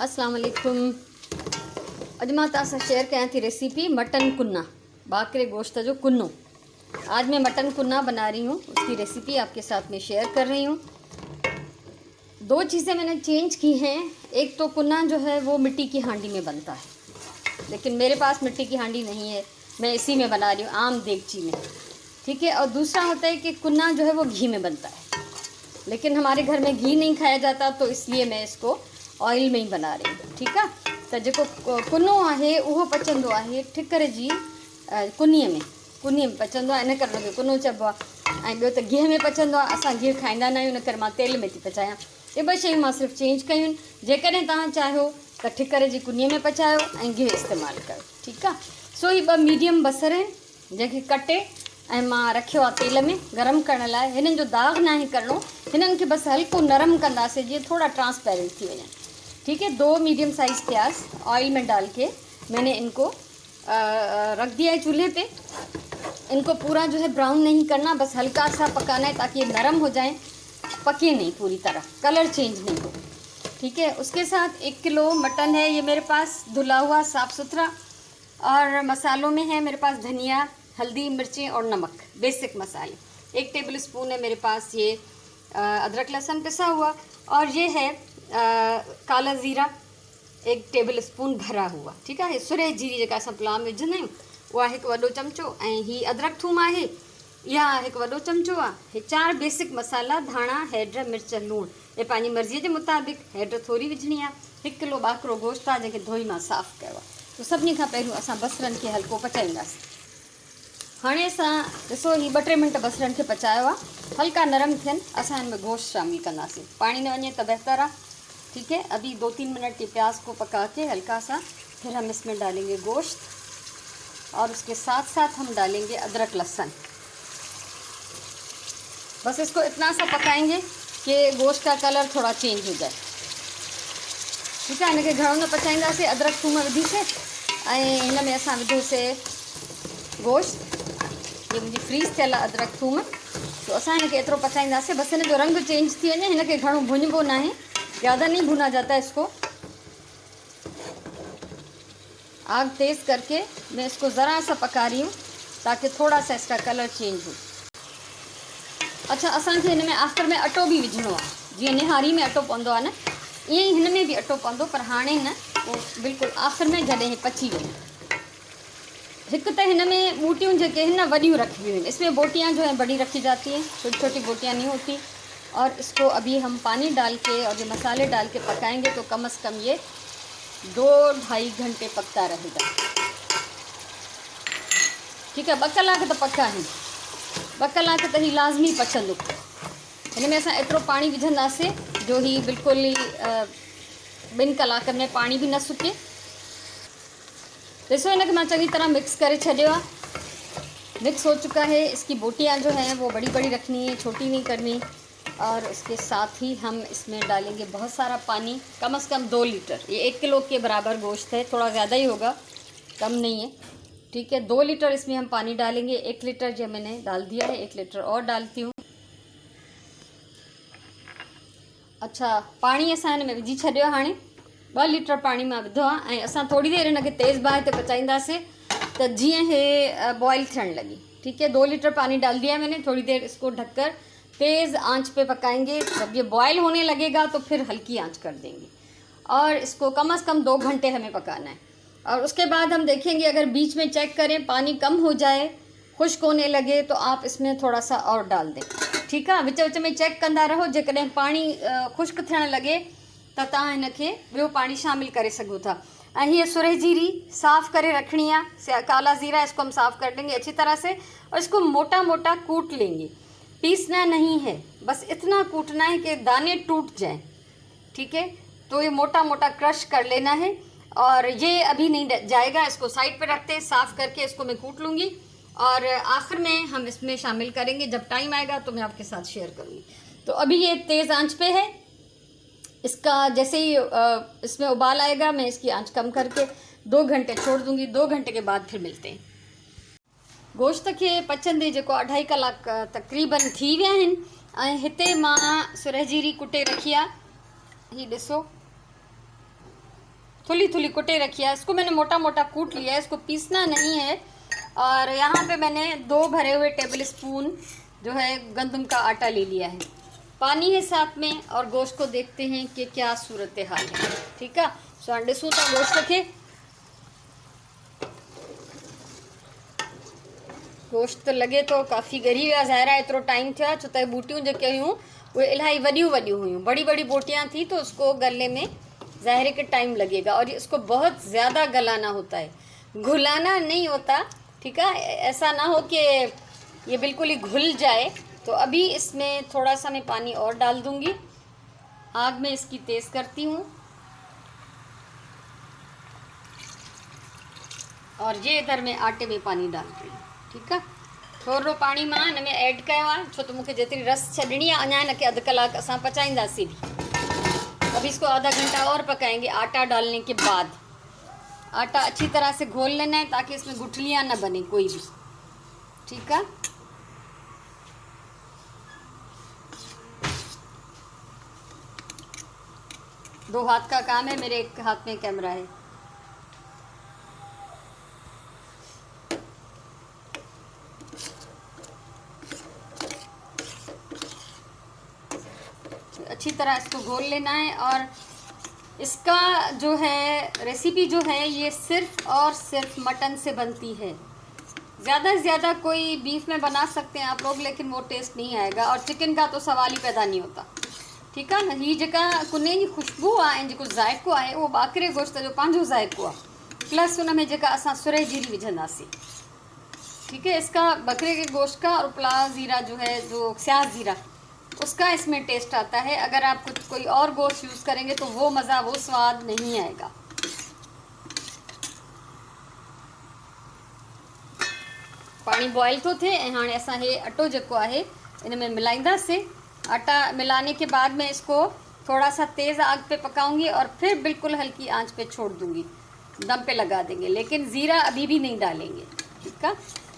अस्सलाम वालेकुम। अॼु मां तव्हां सां शेयर कयां थी रेसिपी मटन कुन्ना, बाकरे गोश्त जो कुन्नो। आज मैं मटन कुन्ना बना रही हूँ, उसकी रेसिपी आपके साथ में शेयर कर रही हूँ। दो चीज़ें मैंने चेंज की हैं। एक तो कुन्ना जो है वो मिट्टी की हांडी में बनता है, लेकिन मेरे पास मिट्टी की हांडी नहीं है, मैं इसी में बना रही हूँ, आम देगची में। ठीक है। और दूसरा होता है कि कुन्ना जो है वो घी में बनता है, लेकिन हमारे घर में घी नहीं खाया जाता, तो इसलिए मैं इसको ऑयल में ही बना रही हूँ। ठीक है। तो जेको कुन्नो आहे उहो पचंदो आहे ठिकर जी कुन्नीअ में पचंदो आहे, इन करे उनखे कुन्नो चइबो आहे। ऐं ॿियो त गिह में पचंदो आहे, असां गिह खाईंदा न आहियूं, इन करे मां तेल में थी पचायां। इहे ॿ शयूं मां सिर्फ़ु चेंज कयूं आहिनि। जेकॾहिं तव्हां चाहियो त ठिकर जी कुन्नीअ में पचायो ऐं गिह इस्तेमालु कयो। ठीकु आहे। सो ही 2 मीडियम बसर आहिनि, जंहिंखे कटे ऐं मां रखियो आहे तेल में गरम करण लाइ। हिननि जो दाग न आहे करिणो, हिननि खे बसि हल्को नरम कंदासीं, जीअं थोड़ा ट्रांसपेरेंट थी वञनि। ठीक है। 2 मीडियम साइज़ प्याज ऑयल में डाल के मैंने इनको रख दिया है चूल्हे पे। इनको पूरा जो है ब्राउन नहीं करना, बस हल्का सा पकाना है ताकि ये नरम हो जाएं, पके नहीं पूरी तरह, कलर चेंज नहीं हो। ठीक है। उसके साथ 1 किलो मटन है, ये मेरे पास धुला हुआ साफ़ सुथरा। और मसालों में है मेरे पास धनिया, हल्दी, मिर्चें और नमक, बेसिक मसाले। 1 टेबल स्पून है मेरे पास ये अदरक लहसुन पिसा हुआ। और ये है काला ज़ीरा 1 टेबल स्पून भरा हुआ। ठीक है। सुरे जीरी जेका असां पुलाव में विझंदा आहियूं उहा 1 वॾो चमचो, ऐं ही अदरक थूम आहे, इहा 1 वॾो चमचो आहे। हे 4 बेसिक मसाला, धाणा, हैड, मिर्च, लूणु, ये पंहिंजी मर्ज़ीअ जे मुताबिक़। हैड थोरी विझणी आहे। 1 किलो ॿाकरो गोश्त आहे, जंहिंखे धोई मां साफ़ु कयो आहे। तो सभिनी खां पहिरियों असां बसरनि खे हल्को पचाईंदासीं। हाणे असां ॾिसो ही 2-3 मिंट बसरनि खे पचायो आहे, हल्का नरम थियनि, असां हिन में गोश्त शामिल कंदासीं। पानी न वञे त बहितर आहे। ठीक है। अभी 2-3 मिनट ये प्याज को पका के हल्का सा, फिर हम इसमें डालेंगे गोश्त, और उसके साथ साथ हम डालेंगे अदरक लहसुन। बस इसको इतना सा पकाएंगे कि गोश्त का कलर थोड़ा चेंज हो जाए। ठीक है। इनके घणो न पचाईंदासीं, अदरक थूम विझी से, ऐं हिन में असां विधोसीं गोश्त। ये मुंहिंजी फ्रीज़ थियल आहे अदरक थूम, तो असां हिनखे एतिरो पचाईंदासीं, बसि हिन जो रंग चेंज थी वञे। हिनखे घणो भुञिबो न आहे, ज़्यादा नहीं भुना जाता है इसको। आग तेज़ करके मैं इसको ज़रा सा पका रही हूँ ताकि थोड़ा सा इसका कलर चेंज हो। अच्छा, असांखे हिन में आख़िर में अटो भी विझणो आहे, जीअं निहारी में अटो पवंदो आहे न, ईअं ई हिन में भी अटो पवंदो, पर हाणे न, वो बिल्कुल आख़िर में जॾहिं हे पची वञे। हिकु त हिन में बूटियूं जेके हिन वॾियूं रखियूं आहिनि, इसमें बोटियाँ जो है बड़ी रखी जाती हैं, छोटी छोटी बोटियाँ नहीं होती। और इसको अभी हम पानी डाल के और ये मसाले डाल के पकाएंगे, तो कम से कम ये 2-2.5 घंटे पकता रहेगा। ठीक है। 2 कलाक तो पक्का ही, 2 कलाक तो ही लाजमी पचंदो। हिन में असां एतिरो पानी विझंदासीं जो ही बिल्कुल ही 2 कलाकनि में पानी भी न सुके। ॾिसो हिनखे मां चङी तरह मिक्स करे छॾियो आहे। मिक्स हो चुका है। इसकी बोटियाँ जो हैं वो बड़ी बड़ी रखनी है, छोटी नहीं करनी। और उसके साथ ही हम इसमें डालेंगे बहुत सारा पानी, कम से कम 2 लीटर। ये 1 किलो के बराबर गोश्त है, थोड़ा ज़्यादा ही होगा, कम नहीं है। ठीक है। 2 लीटर इसमें हम पानी डालेंगे। 1 लीटर जो मैंने डाल दिया है, 1 लीटर और डालती हूँ। अच्छा, पानी असां हिन में विझी छॾियो। हाणे 2 लीटर पानी मां विधो आहे, ऐं असां थोड़ी देर हिनखे तेज़ बाहि ते पचाईंदासीं त जीअं हे बॉयल थियण लगी। ठीक है। 2 लीटर पानी डाल दिया मैंने, थोड़ी देर इसको ढककर तेज़ आंच पे पकाएंगे। जब ये बॉयल होने लगेगा तो फिर हल्की आंच कर देंगे, और इसको कम से कम 2 घंटे हमें पकाना है। और उसके बाद हम देखेंगे, अगर बीच में चेक करें पानी कम हो जाए, खुश्क होने लगे, तो आप इसमें थोड़ा सा और डाल दें। ठीक है। विच विच में चेक कंदा रहो, जेकॾहिं पानी खुश्क थियण लगे त तव्हां हिनखे ॿियो पानी शामिल करे सघो था। ऐं हीअ सुरह जीरी साफ़ करे रखनी है, काला ज़ीरा, इसको हम साफ़ कर लेंगे अच्छी तरह से, और इसको मोटा मोटा कूट लेंगे। पीसना नहीं है, बस इतना कूटना है कि दाने टूट जाएं। ठीक है। तो ये मोटा मोटा क्रश कर लेना है, और ये अभी नहीं जाएगा, इसको साइड पे रखते हैं। साफ़ करके इसको मैं कूट लूँगी, और आखिर में हम इसमें शामिल करेंगे। जब टाइम आएगा तो मैं आपके साथ शेयर करूँगी। तो अभी ये तेज़ आंच पे है। इसका जैसे ही इसमें उबाल आएगा, मैं इसकी आंच कम करके 2 घंटे छोड़ दूँगी। 2 घंटे के बाद फिर मिलते हैं। गोश्त के पचंदे जेको 2.5 कलाक तकरीबन थी विया आहिनि, ऐं हिते मां सुरह जीरी कुटे रखी आहे। ही ॾिसो, थुली थुली कुटे रखी है। इसको मैंने मोटा मोटा कूट लिया है, इसको पीसना नहीं है। और यहाँ पे मैंने 2 भरे हुए टेबल स्पून जो है गंदम का आटा ले लिया है। पानी है साथ में, और गोश्त को देखते हैं कि क्या सूरत हाल है। ठीक है, सो ॾिसूं था गोश्त खे। गोश्त लॻे थो काफ़ी ॻरी वियो आहे, ज़ाहिर आहे एतिरो टाइम थियो आहे, छो त बूटियूं जेके हुयूं उहे इलाही वॾियूं वॾियूं हुयूं, बड़ी बड़ी बोटियाँ थी, तो उसको गलने में ज़ाहिर है कि टाइम लगेगा। और इसको बहुत ज़्यादा गलाना होता है, घुलाना नहीं होता। ठीक है, ऐसा ना हो कि ये बिल्कुल ही घुल जाए। तो अभी इसमें थोड़ा सा मैं पानी और डाल दूंगी। आग में इसकी तेज़ करती हूँ, और ये इधर मैं आटे में पानी डाल रही हूँ। ठीक है, थोड़ो पानी मां हिन में ऐड कयो आहे, छो तो मूंखे जेतिरी रस छॾणी आहे, अञा हिनखे अधु कलाक असां पचाईंदासीं भी। अभी इसको आधा घंटा और पकाएंगे आटा डालने के बाद। आटा अच्छी तरह से घोल लेना है ताकि इसमें गुठलियाँ ना बने कोई भी। ठीक है, दो हाथ का काम है, मेरे एक हाथ में कैमरा है। अच्छी तरह इसको घोल लेना है। और इसका जो है रेसिपी जो है ये सिर्फ़ और सिर्फ मटन से बनती है। ज़्यादा से ज़्यादा कोई बीफ में बना सकते हैं आप लोग, लेकिन वो टेस्ट नहीं आएगा, और चिकन का तो सवाल ही पैदा नहीं होता। ठीक है ना, ही जेका कुने जी खुशबू आहे, जेको ज़ाइको आहे, वो बाकरे गोश्त जो पंहिंजो ज़ाइको आहे, प्लस उन में जेका असां सुरई जीरी विझंदासीं। ठीक है, इसका बकरे के गोश्त का और उपला ज़ीरा जो है, जो स्याह ज़ीरा, उसका इसमें टेस्ट आता है। अगर आप कुछ कोई और गोश्त यूज़ करेंगे तो वो मज़ा, वो स्वाद नहीं आएगा। पानी बॉयल तो थे, हाँ असां हे अटो जेको आहे इन में मिलाईंदासीं। आटा मिलाने के बाद मैं इसको थोड़ा सा तेज़ आग पे पकाऊंगी, और फिर बिल्कुल हल्की आंच पे छोड़ दूंगी, दम पे लगा देंगे, लेकिन ज़ीरा अभी भी नहीं डालेंगे। ठीक है,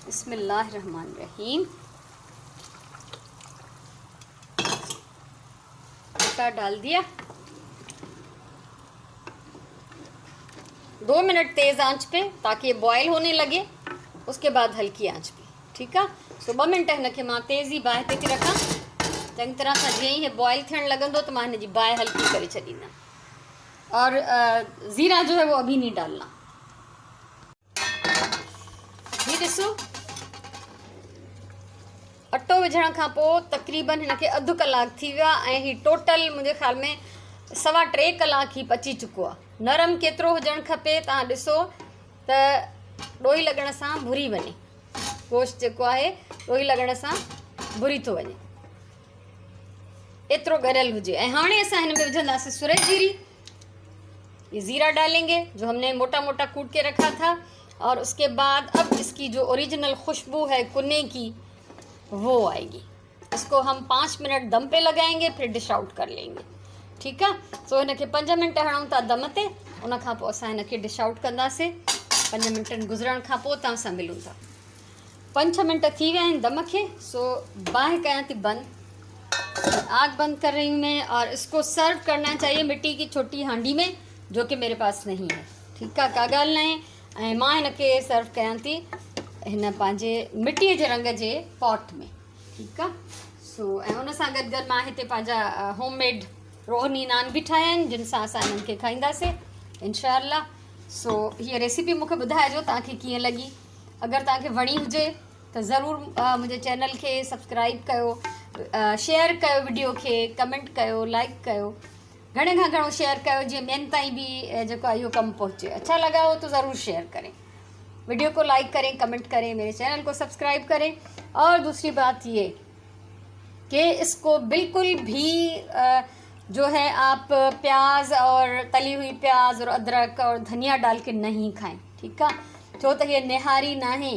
बिस्मिल्लाहिर्रहमानिर्रहीम। आटा डाल दिया, 2 मिनट तेज़ आंच पे ताकि ये बॉयल होने लगे, उसके बाद हल्की आंच पे। ठीक है, सो 2 मिनट हिनखे मां तेज़ी बाहि ते थी रखां, चङी तरह सां जीअं ई बॉयल थियण लॻंदो त मां हिनजी बाहि हल्की करे छॾींदमि। और ज़ीरा जो है वो अभी नहीं डालना। ही ॾिसो, अटो विझण खां पोइ तक़रीबन हिनखे अधु कलाक थी वियो आहे, ऐं ही टोटल मुंहिंजे ख़्याल में 3.25 कलाक ही पची चुको आहे। नरम केतिरो हुजणु खपे, तव्हां ॾिसो त ॾोही लॻण सां भुरी वञे, गोश्त जेको आहे ॾोही लॻण सां भुरी थो वञे, एतिरो ॻरियल हुजे। ऐं हाणे असां हिन में विझंदासीं सुरई जीरी। ये ज़ीरा डालेंगे जो हमने मोटा मोटा कूट के रखा था, और उसके बाद अब इसकी जो ओरिजिनल खुशबू है कुन्ने की वो आएगी। इसको हम 5 मिनट दम पे लगाएंगे, फिर डिश आउट कर लेंगे। ठीक है, सो इनके 5 मिनट हणूं था दम ते, उन खां पोइ असां हिनखे डिश आउट कंदासीं। 5 मिनटनि गुज़रण खां पोइ तव्हां सां मिलूं था। 5-6 मिनट थी विया आहिनि दम खे, सो बाहि कयां थी बंदि, आग बंद कर रही हूँ मैं। और इसको सर्व करना चाहिए मिट्टी की छोटी हांडी में, जो कि मेरे पास नहीं है। ठीक है, का ॻाल्हि न आहे। ऐं मां हिनखे सर्व कयां थी हिन पंहिंजे मिट्टीअ जे रंग जे पॉट में। ठीकु आहे, सो ऐं उन सां गॾु गॾु मां हिते पंहिंजा होममेड रोहनी नान बि ठाहिया आहिनि, जिन सां असां हिननि खे खाईंदासीं इंशाअल्लाह। सो हीअ रेसिपी मूंखे ॿुधाइजो तव्हांखे कीअं लॻी। अगरि तव्हांखे वणी हुजे त ज़रूरु मुंहिंजे चैनल खे सब्सक्राइब कयो, शेयर कयो, वीडियो खे कमेंट कयो, लाइक कयो, घणे खां घणो शेयर कयो, जीअं ॿियनि ताईं बि जेको आहे इहो कमु पहुचे। अच्छा लगा हो तो ज़रूर शेयर करें, वीडियो को लाइक करें, कमेंट करें, मेरे चैनल को सब्सक्राइब करें। और दूसरी बात ये कि इसको बिल्कुल भी जो है आप प्याज और तली हुई प्याज और अदरक और धनिया डाल के नहीं खाएं। ठीक है, छो तो ये निहारी ना है,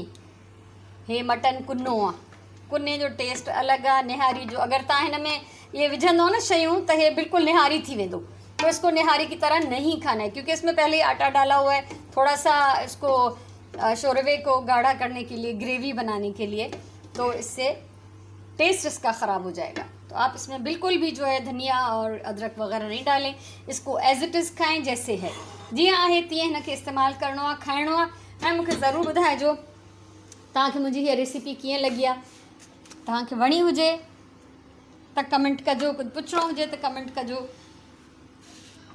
हे मटन कुन्नो आहे, कुन्ने जो टेस्ट अलग है। निहारी जो अगर तव्हां हिन में ये विझंदो न शयूं तो ये बिल्कुल निहारी थी वेंदो, तो इसको निहारी की तरह नहीं खाना है, क्योंकि इसमें पहले ही आटा डाला हुआ है। थोड़ा सा इसको शोरबे को गाढ़ा करने के लिए, ग्रेवी बनाने के लिए, तो इससे टेस्ट इसका ख़राब हो जाएगा। तो आप इसमें बिल्कुल भी जो है धनिया और अदरक वगैरह नहीं डालें, इसको एज इट इज़ खाएं जैसे है। जीअं आहे तीअं हिनखे इस्तेमालु करिणो आहे, खाइणो आहे। ऐं मूंखे ज़रूरु ॿुधाइजो तव्हांखे मुंहिंजी हीअ रेसिपी कीअं लॻी आहे। तव्हांखे वणी हुजे त कमेंट कजो, कुझु पुछिणो हुजे त कमेंट कजो।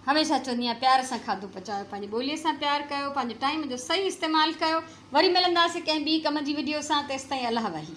हमेशह चवंदी आहियां प्यार सां खाधो पचायो, पंहिंजी ॿोलीअ सां प्यारु कयो, पंहिंजे टाइम जो सही इस्तेमालु कयो। वरी मिलंदासीं कंहिं ॿी कम जी वीडियो सां। तेसिताईं अलाह वही।